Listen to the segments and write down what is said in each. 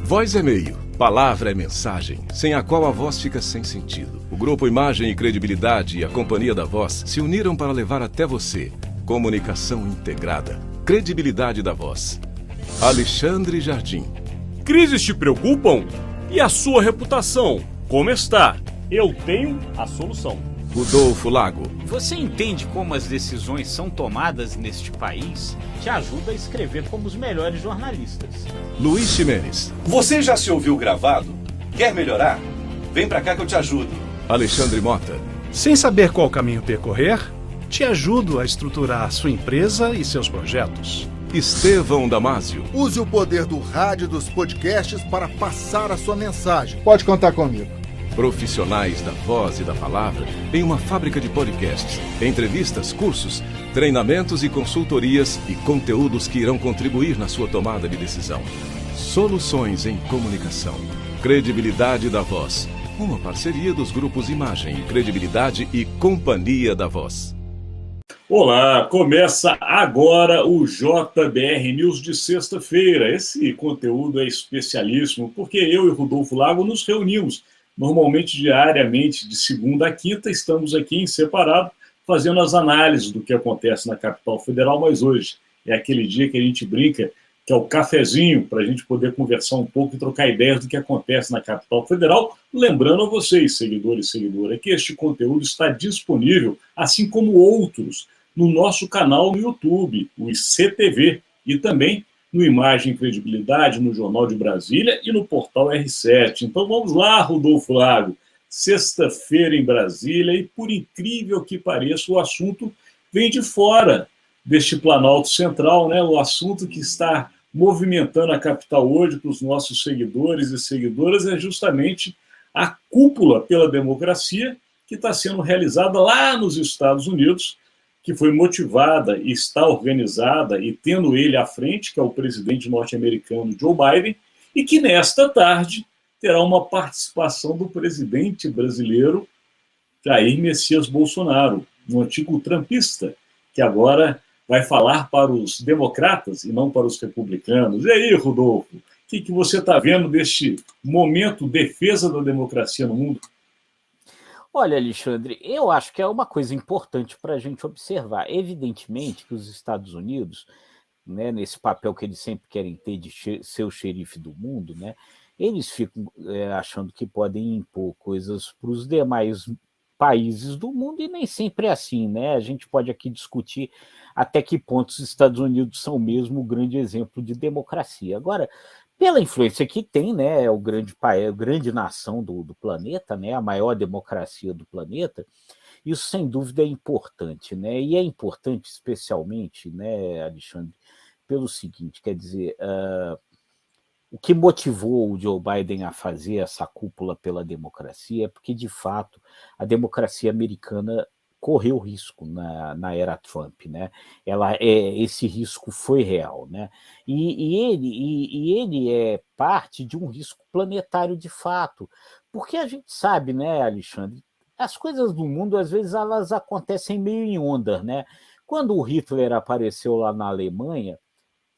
Voz é meio, palavra é mensagem, sem a qual a voz fica sem sentido. O Grupo Imagem e Credibilidade e a Companhia da Voz se uniram para levar até você comunicação integrada, credibilidade da voz. Alexandre Jardim. Crises te preocupam? E a sua reputação? Como está? Eu tenho a solução. Rodolfo Lago. Você entende como as decisões são tomadas neste país? Te ajuda a escrever como os melhores jornalistas. Luiz Ximenes. Você já se ouviu gravado? Quer melhorar? Vem pra cá que eu te ajudo. Alexandre Mota. Sem saber qual caminho percorrer, te ajudo a estruturar sua empresa e seus projetos. Estevão Damásio. Use o poder do rádio e dos podcasts para passar a sua mensagem. Pode contar comigo. Profissionais da voz e da palavra em uma fábrica de podcasts, entrevistas, cursos, treinamentos e consultorias e conteúdos que irão contribuir na sua tomada de decisão. Soluções em comunicação. Credibilidade da Voz. Uma parceria dos grupos Imagem, Credibilidade e Companhia da Voz. Olá, começa agora o JBR News de sexta-feira. Esse conteúdo é especialíssimo porque eu e Rodolfo Lago nos reunimos normalmente diariamente, de segunda a quinta, estamos aqui em separado, fazendo as análises do que acontece na capital federal, mas hoje é aquele dia que a gente brinca, que é o cafezinho, para a gente poder conversar um pouco e trocar ideias do que acontece na capital federal. Lembrando a vocês, seguidores e seguidoras, que este conteúdo está disponível, assim como outros, no nosso canal no YouTube, o ICTV, e também no Imagem e Credibilidade, no Jornal de Brasília e no portal R7. Então vamos lá, Rodolfo Lago. Sexta-feira em Brasília e, por incrível que pareça, o assunto vem de fora deste Planalto Central, né? O assunto que está movimentando a capital hoje para os nossos seguidores e seguidoras é justamente a cúpula pela democracia que está sendo realizada lá nos Estados Unidos, que foi motivada e está organizada e tendo ele à frente, que é o presidente norte-americano Joe Biden, e que nesta tarde terá uma participação do presidente brasileiro Jair Messias Bolsonaro, um antigo trumpista, que agora vai falar para os democratas e não para os republicanos. E aí, Rodolfo, o que você está vendo deste momento defesa da democracia no mundo? Olha, Alexandre, eu acho que é uma coisa importante para a gente observar. Evidentemente que os Estados Unidos, né, nesse papel que eles sempre querem ter de ser o xerife do mundo, né, eles ficam achando que podem impor coisas para os demais países do mundo e nem sempre é assim, né? A gente pode aqui discutir até que ponto os Estados Unidos são mesmo o grande exemplo de democracia. Agora, pela influência que tem, né, é o grande país, a grande nação do planeta, né, a maior democracia do planeta, isso sem dúvida é importante, né, e é importante especialmente, né, Alexandre, pelo seguinte, quer dizer, o que motivou o Joe Biden a fazer essa cúpula pela democracia é porque, de fato, a democracia americana correu risco na era Trump, né? Esse risco foi real, né? E ele é parte de um risco planetário de fato, porque a gente sabe, né, Alexandre, as coisas do mundo às vezes elas acontecem meio em onda, né? Quando o Hitler apareceu lá na Alemanha,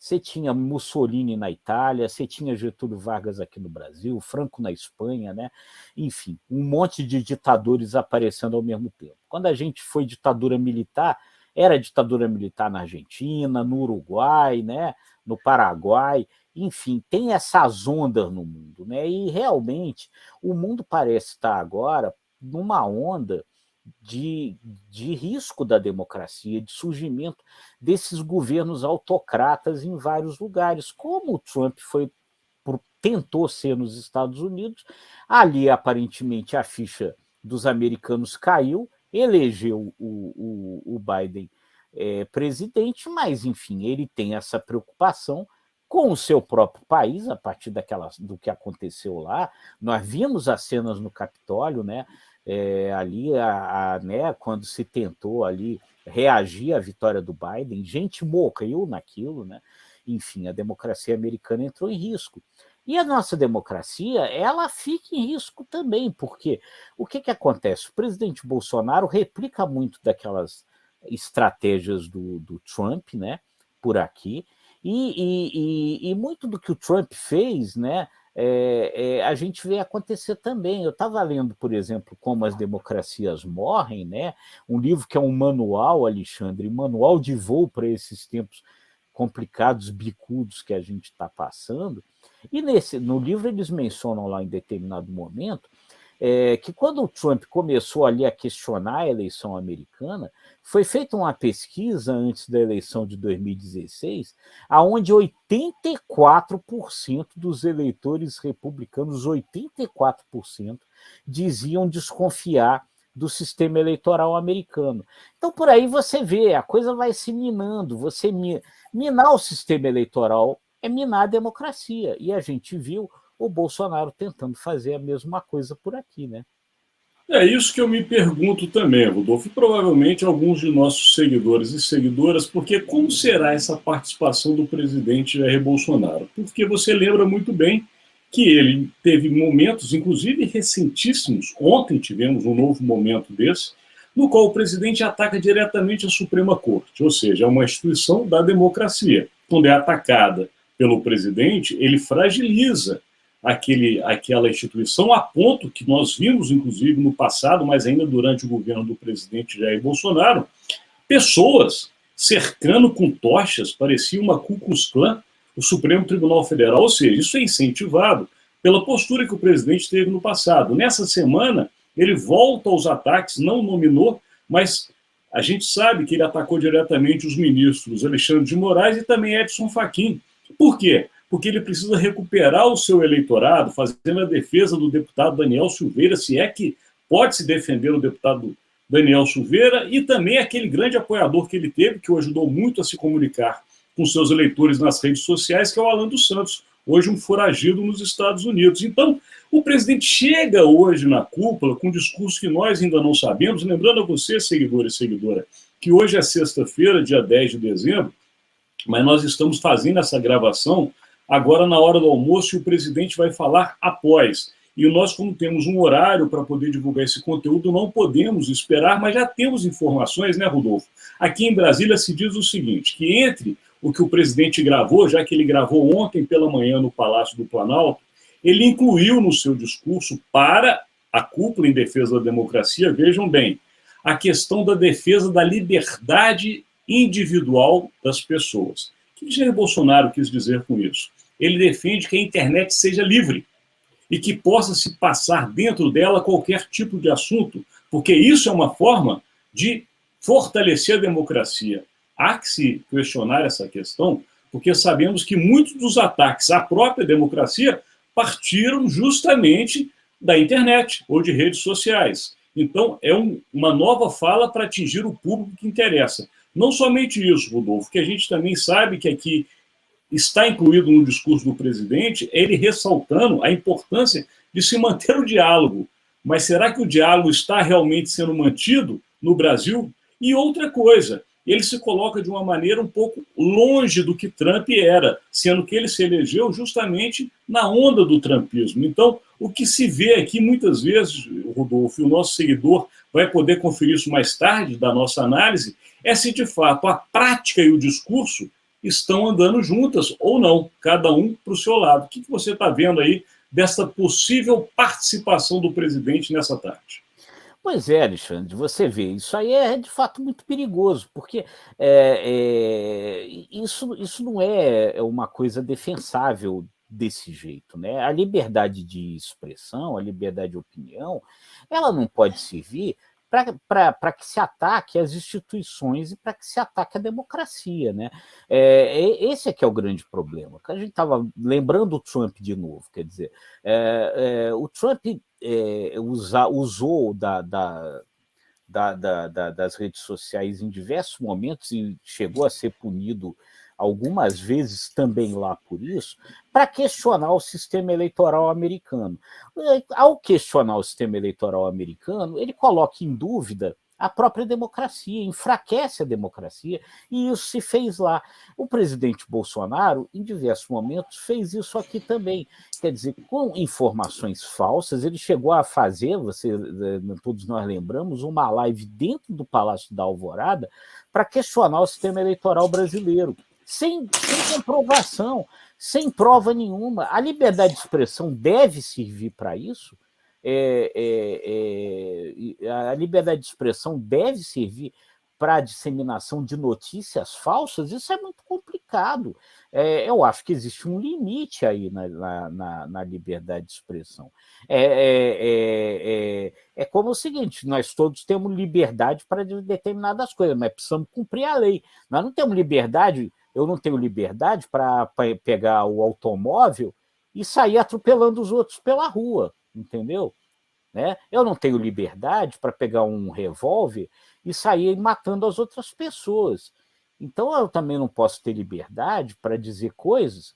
você tinha Mussolini na Itália, você tinha Getúlio Vargas aqui no Brasil, Franco na Espanha, né? Enfim, um monte de ditadores aparecendo ao mesmo tempo. Quando a gente foi ditadura militar, era ditadura militar na Argentina, no Uruguai, né? No Paraguai, enfim, tem essas ondas no mundo, né? E realmente o mundo parece estar agora numa onda de risco da democracia, de surgimento desses governos autocratas em vários lugares, como o Trump tentou ser nos Estados Unidos. Ali, aparentemente, a ficha dos americanos caiu, elegeu o Biden presidente, mas, enfim, ele tem essa preocupação com o seu próprio país, a partir do que aconteceu lá. Nós vimos as cenas no Capitólio, né? Ali, né, quando se tentou ali reagir à vitória do Biden, gente morreu naquilo, né? Enfim, a democracia americana entrou em risco. E a nossa democracia, ela fica em risco também, porque o que acontece? O presidente Bolsonaro replica muito daquelas estratégias do Trump, né, por aqui, e muito do que o Trump fez, né, a gente vê acontecer também. Eu estava lendo, por exemplo, Como as Democracias Morrem, né? Um livro que é um manual, Alexandre, manual de voo para esses tempos complicados, bicudos que a gente está passando. E no livro eles mencionam lá em determinado momento que quando o Trump começou ali a questionar a eleição americana, foi feita uma pesquisa antes da eleição de 2016, aonde 84% dos eleitores republicanos, 84%, diziam desconfiar do sistema eleitoral americano. Então, por aí você vê, a coisa vai se minando. Você minar o sistema eleitoral é minar a democracia. E a gente viu o Bolsonaro tentando fazer a mesma coisa por aqui, né? É isso que eu me pergunto também, Rodolfo, e provavelmente alguns de nossos seguidores e seguidoras, porque como será essa participação do presidente Jair Bolsonaro? Porque você lembra muito bem que ele teve momentos, inclusive recentíssimos, ontem tivemos um novo momento desse, no qual o presidente ataca diretamente a Suprema Corte, ou seja, é uma instituição da democracia. Quando é atacada pelo presidente, ele fragiliza aquela instituição, a ponto que nós vimos, inclusive, no passado, mas ainda durante o governo do presidente Jair Bolsonaro, pessoas cercando com tochas, parecia uma Ku Klux Klan, o Supremo Tribunal Federal, ou seja, isso é incentivado pela postura que o presidente teve no passado. Nessa semana, ele volta aos ataques, não nominou, mas a gente sabe que ele atacou diretamente os ministros Alexandre de Moraes e também Edson Fachin. Por quê? Porque ele precisa recuperar o seu eleitorado, fazendo a defesa do deputado Daniel Silveira, se é que pode se defender o deputado Daniel Silveira, e também aquele grande apoiador que ele teve, que o ajudou muito a se comunicar com seus eleitores nas redes sociais, que é o Alan dos Santos, hoje um foragido nos Estados Unidos. Então, o presidente chega hoje na cúpula com um discurso que nós ainda não sabemos, lembrando a você, seguidor e seguidora, que hoje é sexta-feira, dia 10 de dezembro, mas nós estamos fazendo essa gravação agora na hora do almoço e o presidente vai falar após. E nós, como temos um horário para poder divulgar esse conteúdo, não podemos esperar, mas já temos informações, né, Rodolfo? Aqui em Brasília se diz o seguinte, que entre o que o presidente gravou, já que ele gravou ontem pela manhã no Palácio do Planalto, ele incluiu no seu discurso para a cúpula em defesa da democracia, vejam bem, a questão da defesa da liberdade individual das pessoas. O que Jair Bolsonaro quis dizer com isso? Ele defende que a internet seja livre e que possa se passar dentro dela qualquer tipo de assunto, porque isso é uma forma de fortalecer a democracia. Há que se questionar essa questão, porque sabemos que muitos dos ataques à própria democracia partiram justamente da internet ou de redes sociais. Então, é uma nova fala para atingir o público que interessa. Não somente isso, Rodolfo, que a gente também sabe que aqui está incluído no discurso do presidente, ele ressaltando a importância de se manter o diálogo. Mas será que o diálogo está realmente sendo mantido no Brasil? E outra coisa, ele se coloca de uma maneira um pouco longe do que Trump era, sendo que ele se elegeu justamente na onda do trumpismo. Então, o que se vê aqui muitas vezes, Rodolfo, e o nosso seguidor vai poder conferir isso mais tarde da nossa análise, é se de fato a prática e o discurso estão andando juntas ou não, cada um para o seu lado. O que você está vendo aí dessa possível participação do presidente nessa tarde? Pois é, Alexandre, você vê, isso aí é de fato muito perigoso, porque isso não é uma coisa defensável desse jeito, né? A liberdade de expressão, a liberdade de opinião, ela não pode servir para que se ataque as instituições e para que se ataque a democracia, né? Esse é que é o grande problema. A gente estava lembrando o Trump de novo, quer dizer, o Trump usou das redes sociais em diversos momentos e chegou a ser punido algumas vezes também lá por isso, para questionar o sistema eleitoral americano. Ao questionar o sistema eleitoral americano, ele coloca em dúvida a própria democracia, enfraquece a democracia, e isso se fez lá. O presidente Bolsonaro, em diversos momentos, fez isso aqui também. Quer dizer, com informações falsas, ele chegou a fazer, todos nós lembramos, uma live dentro do Palácio da Alvorada para questionar o sistema eleitoral brasileiro, sem comprovação. sem prova nenhuma. A liberdade de expressão deve servir para isso. A liberdade de expressão deve servir para a disseminação de notícias falsas. Isso é muito complicado. Eu acho que existe um limite aí na liberdade de expressão. É como o seguinte: nós todos temos liberdade para determinadas coisas, mas precisamos cumprir a lei. Nós não temos liberdade. Eu não tenho liberdade para pegar o automóvel e sair atropelando os outros pela rua, entendeu? Né? Eu não tenho liberdade para pegar um revólver e sair matando as outras pessoas. Então, eu também não posso ter liberdade para dizer coisas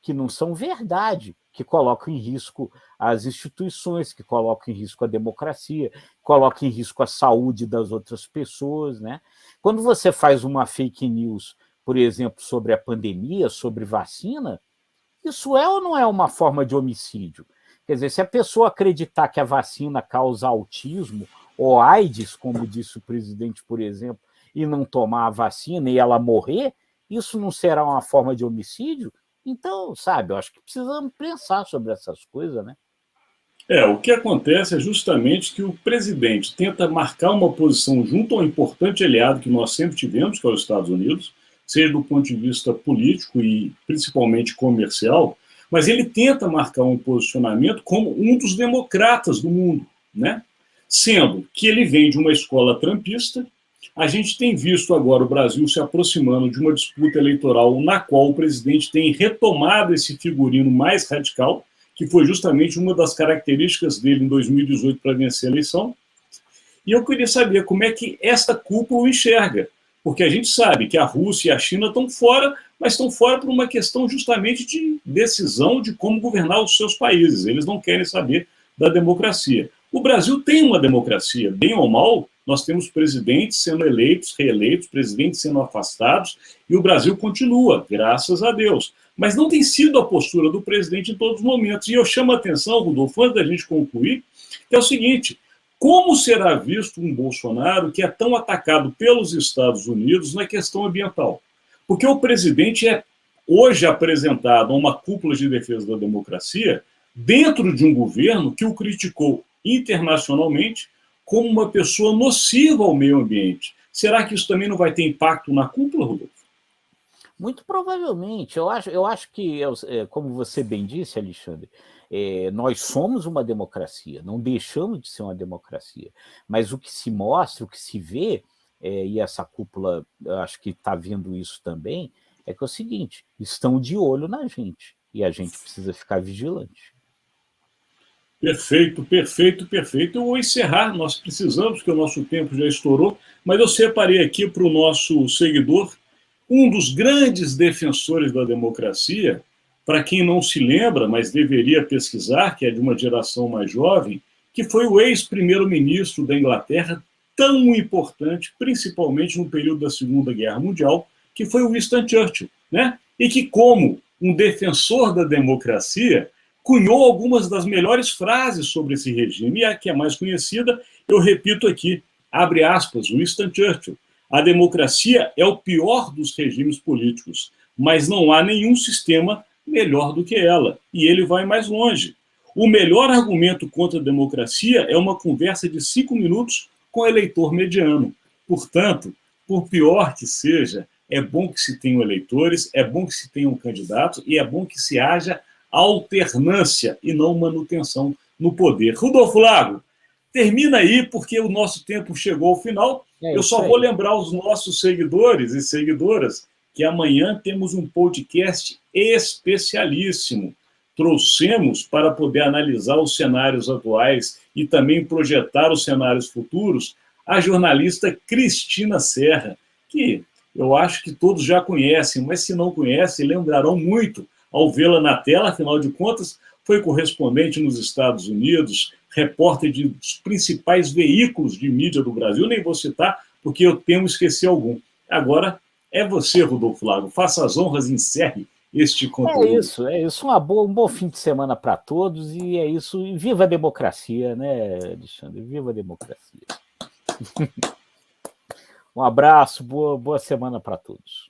que não são verdade, que colocam em risco as instituições, que colocam em risco a democracia, colocam em risco a saúde das outras pessoas. Né? Quando você faz uma fake news, por exemplo, sobre a pandemia, sobre vacina, isso é ou não é uma forma de homicídio? Quer dizer, se a pessoa acreditar que a vacina causa autismo ou AIDS, como disse o presidente, por exemplo, e não tomar a vacina e ela morrer, isso não será uma forma de homicídio? Então, sabe, eu acho que precisamos pensar sobre essas coisas, né? O que acontece é justamente que o presidente tenta marcar uma posição junto ao importante aliado que nós sempre tivemos, que é os Estados Unidos, seja do ponto de vista político e principalmente comercial, mas ele tenta marcar um posicionamento como um dos democratas do mundo, né? Sendo que ele vem de uma escola trumpista. A gente tem visto agora o Brasil se aproximando de uma disputa eleitoral na qual o presidente tem retomado esse figurino mais radical, que foi justamente uma das características dele em 2018 para vencer a eleição. E eu queria saber como é que esta cúpula o enxerga, porque a gente sabe que a Rússia e a China estão fora, mas estão fora por uma questão justamente de decisão de como governar os seus países. Eles não querem saber da democracia. O Brasil tem uma democracia, bem ou mal, nós temos presidentes sendo eleitos, reeleitos, presidentes sendo afastados, e o Brasil continua, graças a Deus. Mas não tem sido a postura do presidente em todos os momentos. E eu chamo a atenção, Rodolfo, antes da gente concluir, que é o seguinte: como será visto um Bolsonaro que é tão atacado pelos Estados Unidos na questão ambiental? Porque o presidente é hoje apresentado a uma cúpula de defesa da democracia dentro de um governo que o criticou internacionalmente como uma pessoa nociva ao meio ambiente. Será que isso também não vai ter impacto na cúpula, Rodolfo? Muito provavelmente. Eu acho que, como você bem disse, Alexandre, nós somos uma democracia, não deixamos de ser uma democracia. Mas o que se mostra, o que se vê, e essa cúpula, acho que está vendo isso também, é que é o seguinte: estão de olho na gente e a gente precisa ficar vigilante. Perfeito, perfeito, perfeito. Eu vou encerrar, nós precisamos, porque o nosso tempo já estourou, mas eu separei aqui para o nosso seguidor um dos grandes defensores da democracia, para quem não se lembra, mas deveria pesquisar, que é de uma geração mais jovem, que foi o ex-primeiro-ministro da Inglaterra, tão importante, principalmente no período da Segunda Guerra Mundial, que foi o Winston Churchill, né? E que, como um defensor da democracia, cunhou algumas das melhores frases sobre esse regime, e a que é mais conhecida, eu repito aqui, abre aspas, Winston Churchill: a democracia é o pior dos regimes políticos, mas não há nenhum sistema melhor do que ela. E ele vai mais longe. O melhor argumento contra a democracia é uma conversa de 5 minutos com o eleitor mediano. Portanto, por pior que seja, é bom que se tenham eleitores, é bom que se tenham candidatos e é bom que se haja alternância e não manutenção no poder. Rodolfo Lago, termina aí, porque o nosso tempo chegou ao final. Eu só vou lembrar os nossos seguidores e seguidoras que amanhã temos um podcast especialíssimo. Trouxemos para poder analisar os cenários atuais e também projetar os cenários futuros a jornalista Cristina Serra, que eu acho que todos já conhecem, mas se não conhecem, lembrarão muito ao vê-la na tela. Afinal de contas, foi correspondente nos Estados Unidos, repórter de dos principais veículos de mídia do Brasil, nem vou citar, porque eu temo esquecer algum. Agora é você, Rodolfo Lago, faça as honras e encerre este conteúdo. É isso. Um bom fim de semana para todos, e é isso. E viva a democracia, né, Alexandre? Viva a democracia. Um abraço, boa semana para todos.